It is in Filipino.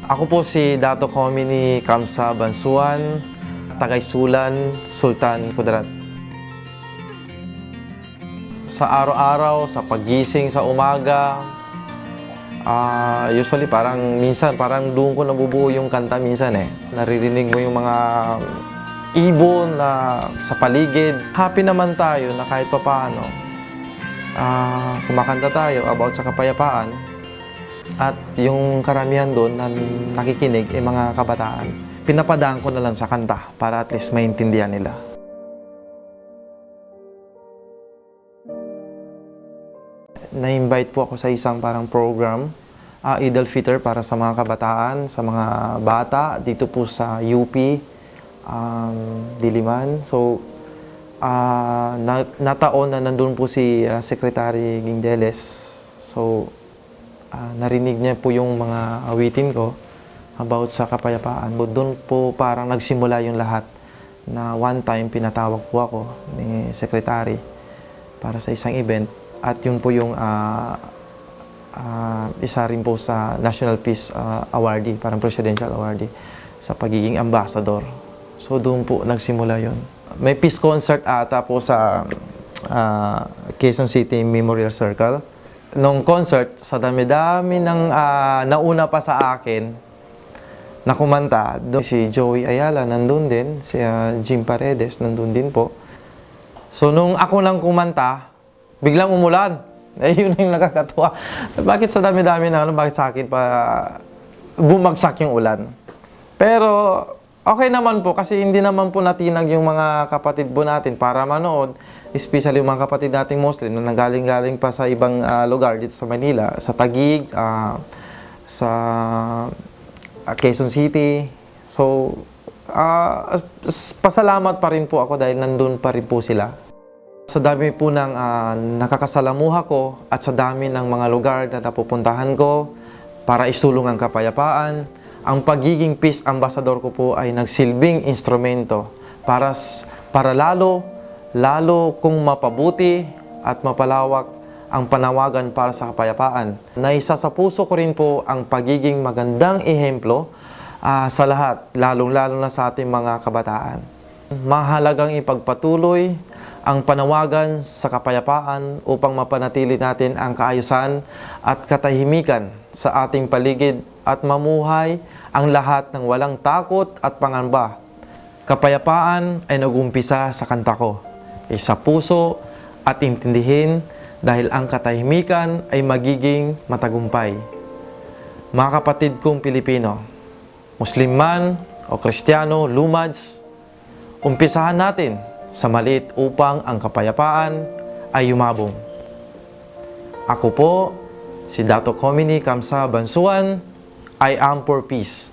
Ako po si Dato Comini Kamsa Bansuan, Tagaysulan, Sultan Kudarat. Sa araw-araw, sa paggising sa umaga, usually minsan doon ko nabubuo yung kanta minsan eh. Naririnig mo yung mga ibon na sa paligid. Happy naman tayo na kahit papaano kumakanta tayo about sa kapayapaan. At yung karamihan doon na nakikinig ay mga kabataan. Pinapadaan ko na lang sa kanta para at least maintindihan nila. Na-invite po ako sa isang parang program, Eid al-Fitr para sa mga kabataan, sa mga bata dito po sa UP, Diliman. So, nataon na nandun po si Secretary Gingeles. So, narinig niya po yung mga awitin ko about sa kapayapaan. But doon po parang nagsimula yung lahat na one time pinatawag po ako ni Secretary para sa isang event. At yun po yung isa rin po sa National Peace Awardee, parang Presidential Awardee sa pagiging ambassador. So doon po nagsimula yun. May peace concert ata po sa Quezon City Memorial Circle. Nung concert, sa dami-dami ng nauna pa sa akin na kumanta, si Joey Ayala nandun din, si Jim Paredes nandun din po. So nung ako lang kumanta, biglang umulan. Yun yung nakakatuwa. Bakit sa dami-dami na bakit sa akin pa bumagsak yung ulan? Pero okay naman po kasi hindi naman po natinag yung mga kapatid po natin para manood. Especially yung mga kapatid nating Muslim na nanggaling-galing pa sa ibang lugar dito sa Manila, sa Taguig, sa Quezon City. So, pasalamat pa rin po ako dahil nandun pa rin po sila. Sa dami po ng nakakasalamuha ko at sa dami ng mga lugar na napupuntahan ko para isulong ang kapayapaan, ang pagiging peace ambassador ko po ay nagsilbing instrumento para lalo kung mapabuti at mapalawak ang panawagan para sa kapayapaan. Naisa sa puso ko rin po ang pagiging magandang ehemplo sa lahat, lalong-lalo na sa ating mga kabataan. Mahalagang ipagpatuloy ang panawagan sa kapayapaan upang mapanatili natin ang kaayusan at katahimikan sa ating paligid at mamuhay ang lahat ng walang takot at pangamba. Kapayapaan ay nag-umpisa sa kanta ko. Sa puso at intindihin dahil ang katahimikan ay magiging matagumpay. Mga kapatid kong Pilipino, Muslim man o Kristiyano, lumads, umpisahan natin sa maliit upang ang kapayapaan ay yumabong. Ako po, si Dato Comini Kamsa Bansuan, I am for peace.